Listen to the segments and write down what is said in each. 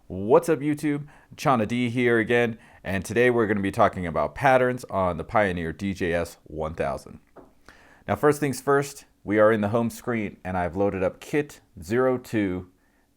What's up YouTube? Chana D here again, and today we're going to be talking about patterns on the Pioneer DJS-1000. Now first things first, we are in the home screen and I've loaded up kit 02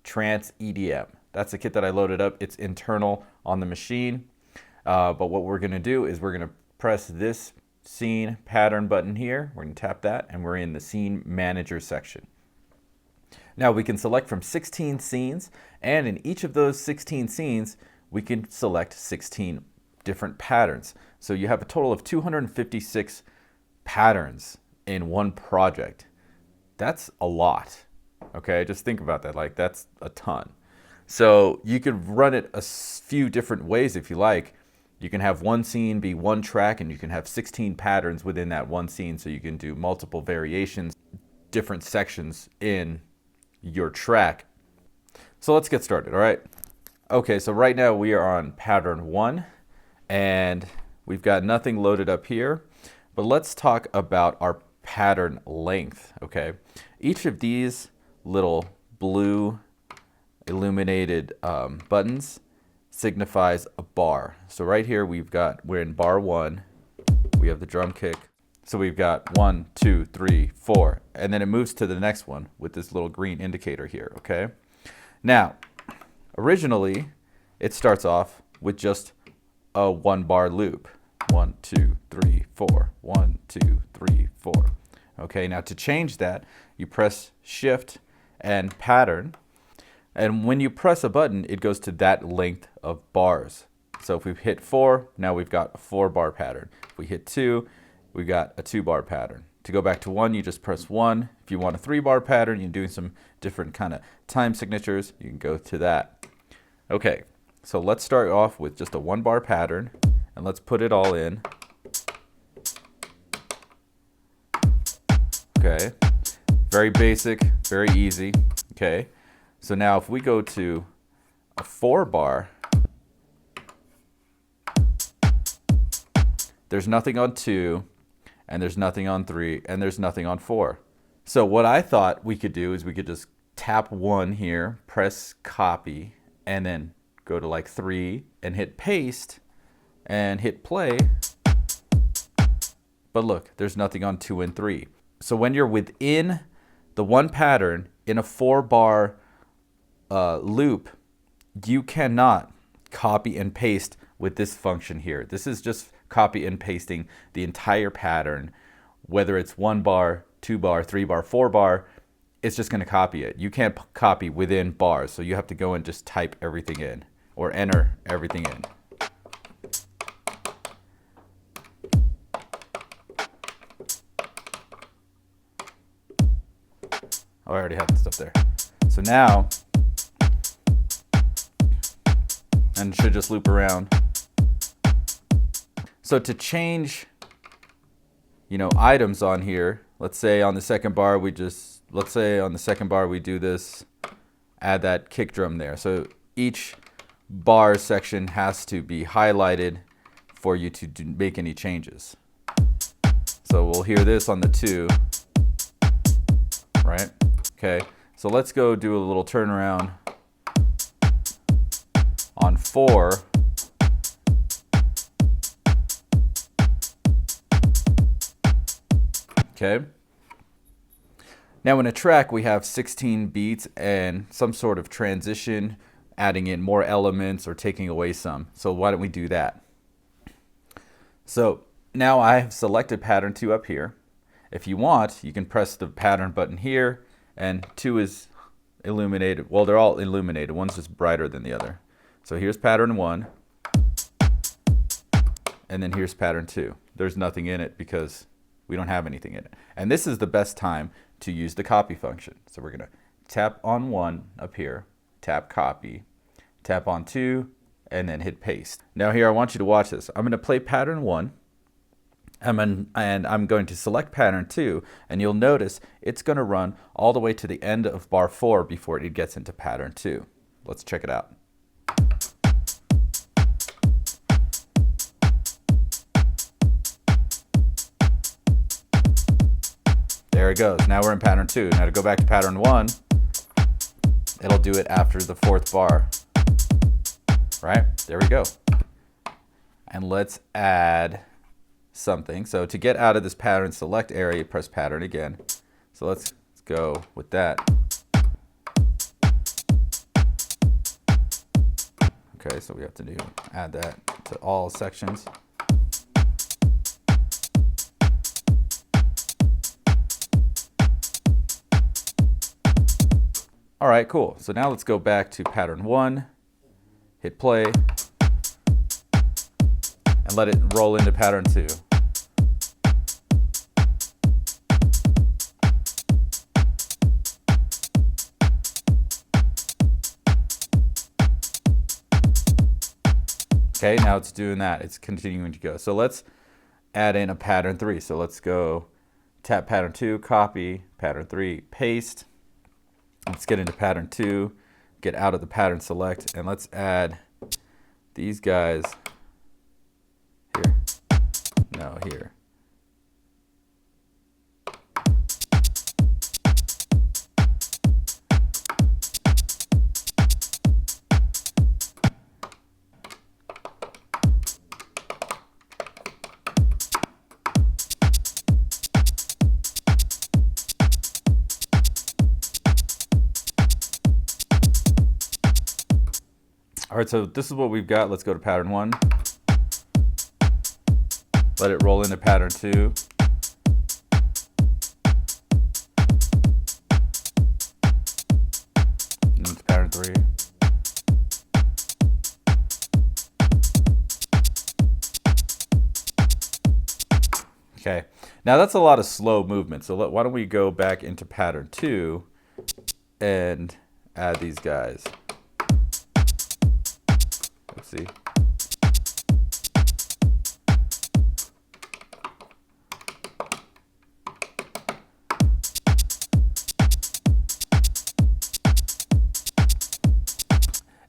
Trance EDM. That's the kit that I loaded up. It's internal on the machine, but what we're going to do is we're going to press this scene pattern button here. We're going to tap that and we're in the scene manager section. Now we can select from 16 scenes, and in each of those 16 scenes we can select 16 different patterns. So you have a total of 256 patterns in one project. That's a lot. Okay, just think about that. Like, that's a ton. So you could run it a few different ways if you like. You can have one scene be one track and you can have 16 patterns within that one scene, so you can do multiple variations, different sections in your track. So let's get started, all right? Okay, so right now we are on pattern 1 and we've got nothing loaded up here, but let's talk about our pattern length, okay? Each of these little blue illuminated buttons signifies a bar. So right here we're in bar 1, we have the drum kick. So we've got 1, 2, 3, 4, and then it moves to the next one with this little green indicator here, okay? Now, originally, it starts off with just a 1-bar loop. 1, 2, 3, 4, 1, 2, 3, 4. Okay, now to change that, you press Shift and Pattern, and when you press a button, it goes to that length of bars. So if we hit 4, now we've got a 4-bar pattern. If we hit 2, we got a 2-bar pattern. To go back to 1, you just press 1. If you want a 3-bar pattern, you're doing some different kind of time signatures, you can go to that. Okay, so let's start off with just a 1-bar pattern, and let's put it all in. Okay, very basic, very easy. Okay, so now if we go to a 4-bar, there's nothing on 2, and there's nothing on 3, and there's nothing on 4. So what I thought we could do is we could just tap 1 here, press copy, and then go to like 3 and hit paste and hit play. But look, there's nothing on 2 and 3. So when you're within the one pattern in a 4-bar loop, you cannot copy and paste with this function here. This is just copy and pasting the entire pattern, whether it's 1-bar, 2-bar, 3-bar, 4-bar, it's just going to copy it. You can't copy within bars, so you have to go and just type everything in or enter everything in. Oh, I already have the stuff there. So now, and it should just loop around. So to change, items on here, let's say on the second bar we do this, add that kick drum there. So each bar section has to be highlighted for you to make any changes. So we'll hear this on the 2, right? Okay, so let's go do a little turnaround on 4. Okay. Now in a track we have 16 beats and some sort of transition, adding in more elements or taking away some. So why don't we do that? So now I have selected pattern 2 up here. If you want, you can press the pattern button here, and 2 is illuminated. Well, they're all illuminated. One's just brighter than the other. So here's pattern 1, and then here's pattern 2. There's nothing in it because we don't have anything in it. And this is the best time to use the copy function. So we're going to tap on 1 up here, tap copy, tap on 2, and then hit paste. Now here I want you to watch this. I'm going to play pattern 1, and I'm going to select pattern 2, and you'll notice it's going to run all the way to the end of bar 4 before it gets into pattern 2. Let's check it out. There it goes. Now we're in pattern 2. Now to go back to pattern 1, it'll do it after the 4th bar. right? There we go. And let's add something. So to get out of this pattern select area, press pattern again. So let's go with that. Okay, so we have to add that to all sections. All right, cool. So now let's go back to pattern 1, hit play, and let it roll into pattern 2. Okay, now it's doing that. It's continuing to go. So let's add in a pattern 3. So let's go tap pattern 2, copy, pattern 3, paste. Let's get into pattern 2, get out of the pattern select, and let's add these guys here. No, here. All right, so this is what we've got. Let's go to pattern 1. Let it roll into pattern 2. And into pattern 3. Okay, now that's a lot of slow movement. So why don't we go back into pattern 2 and add these guys. Let's see.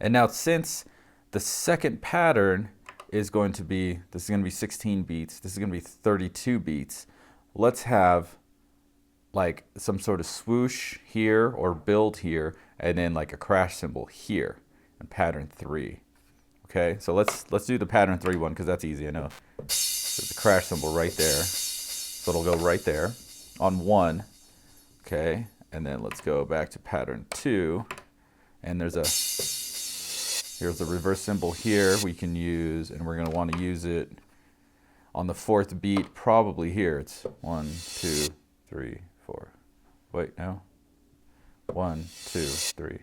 And now since the second pattern is going to be, this is going to be 16 beats, this is going to be 32 beats, let's have like some sort of swoosh here or build here, and then like a crash symbol here in pattern 3. Okay, so let's do the pattern 3 one because that's easy. I know there's a crash symbol right there, so it'll go right there on 1. Okay, and then let's go back to pattern 2, and here's the reverse symbol here we can use, and we're going to want to use it on the 4th beat, probably here. It's 1, 2, 3, 4. Wait, no. 1, 2, 3.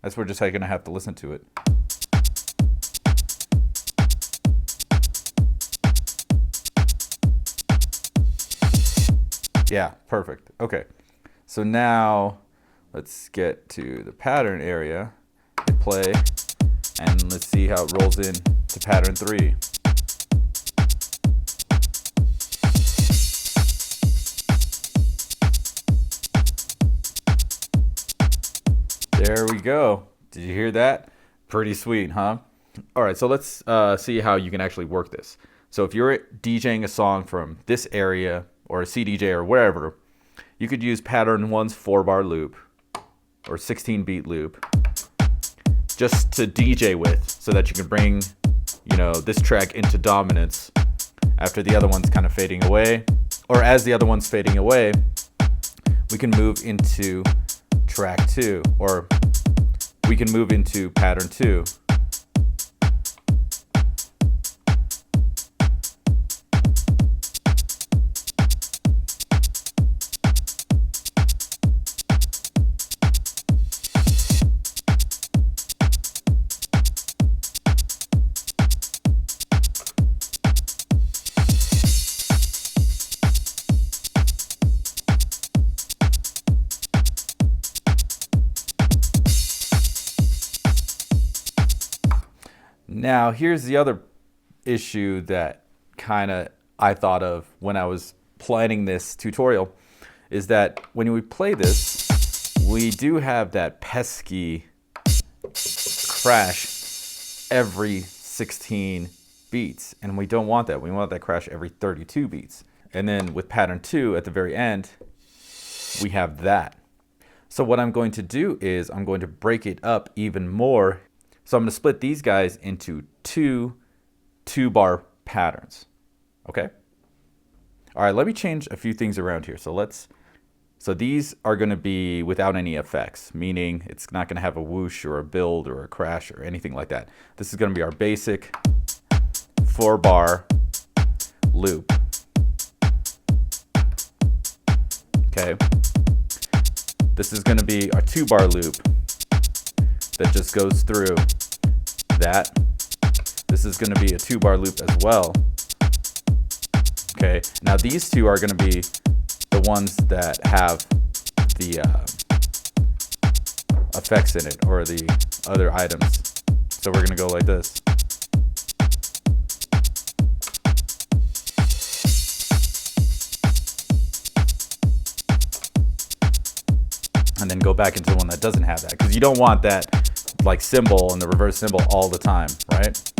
That's we're just going to have to listen to it. Yeah, perfect. Okay, so now let's get to the pattern area, hit play, and let's see how it rolls in to pattern 3. There we go. Did you hear that? Pretty sweet, huh? All right, so let's see how you can actually work this. So if you're DJing a song from this area, or a CDJ or wherever, you could use pattern 1's 4-bar loop or 16-beat loop just to DJ with, so that you can bring, this track into dominance after the other one's kind of fading away, or as the other one's fading away, we can move into track 2, or we can move into pattern 2. Now, here's the other issue that I thought of when I was planning this tutorial, is that when we play this, we do have that pesky crash every 16 beats, and we don't want that. We want that crash every 32 beats. And then with pattern 2 at the very end, we have that. So what I'm going to do is I'm going to break it up even more So I'm going to split these guys into two bar patterns. Okay. All right, let me change a few things around here. So these are going to be without any effects, meaning it's not going to have a whoosh or a build or a crash or anything like that. This is going to be our basic 4-bar loop. Okay. This is going to be our 2-bar loop that just goes through that. This is going to be a 2-bar loop as well. Okay. Now these two are going to be the ones that have the effects in it, or the other items. So we're going to go like this. And then go back into the one that doesn't have that, because you don't want that like cymbal and the reverse cymbal all the time, right?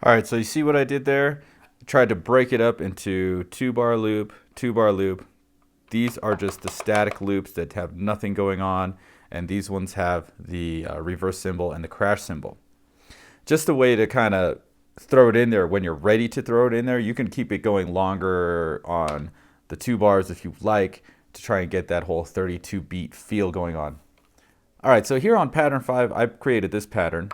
All right, so you see what I did there? I tried to break it up into 2-bar loop, 2-bar loop. These are just the static loops that have nothing going on, and these ones have the reverse cymbal and the crash cymbal. Just a way to kind of throw it in there when you're ready to throw it in there. You can keep it going longer on the 2 bars if you like, to try and get that whole 32 beat feel going on. All right, so here on pattern 5, I've created this pattern.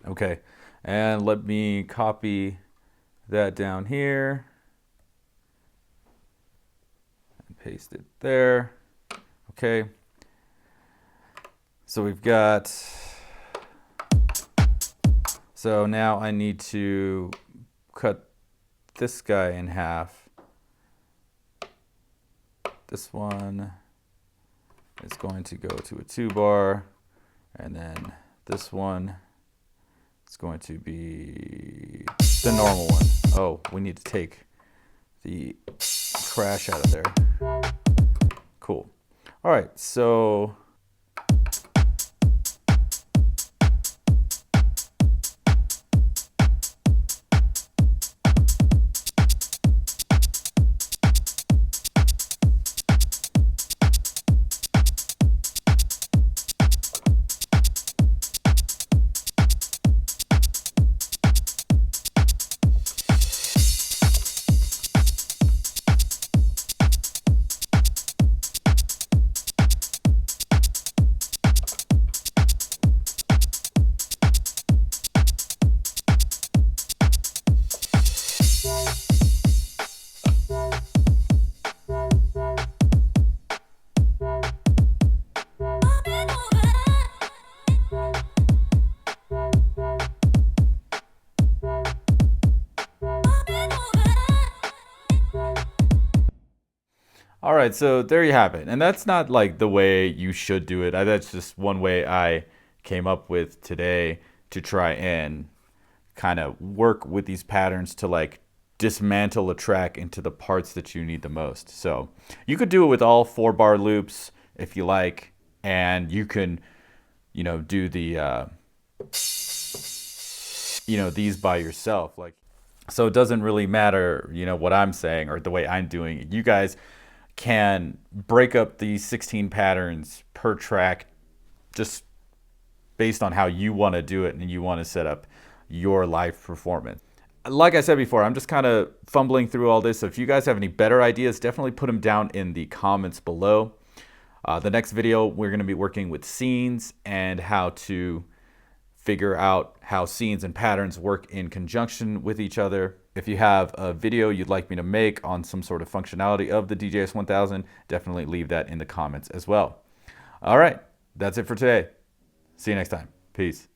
Okay, and let me copy that down here and paste it there. Okay, so we've got, so now I need to cut this guy in half. This one is going to go to a 2-bar, and then this one, it's going to be the normal one. Oh, we need to take the crash out of there. Cool. All right, so all right, so there you have it. And that's not like the way you should do it. That's just one way I came up with today to try and kind of work with these patterns to like dismantle a track into the parts that you need the most. So you could do it with all 4-bar loops if you like, and you can, you know, do the, these by yourself. Like, so it doesn't really matter, what I'm saying or the way I'm doing it. You guys can break up these 16 patterns per track just based on how you want to do it and you want to set up your live performance. Like I said before, I'm just kind of fumbling through all this. So if you guys have any better ideas, definitely put them down in the comments below. The next video, we're going to be working with scenes and how to figure out how scenes and patterns work in conjunction with each other. If you have a video you'd like me to make on some sort of functionality of the DJS-1000, definitely leave that in the comments as well. All right, that's it for today. See you next time. Peace.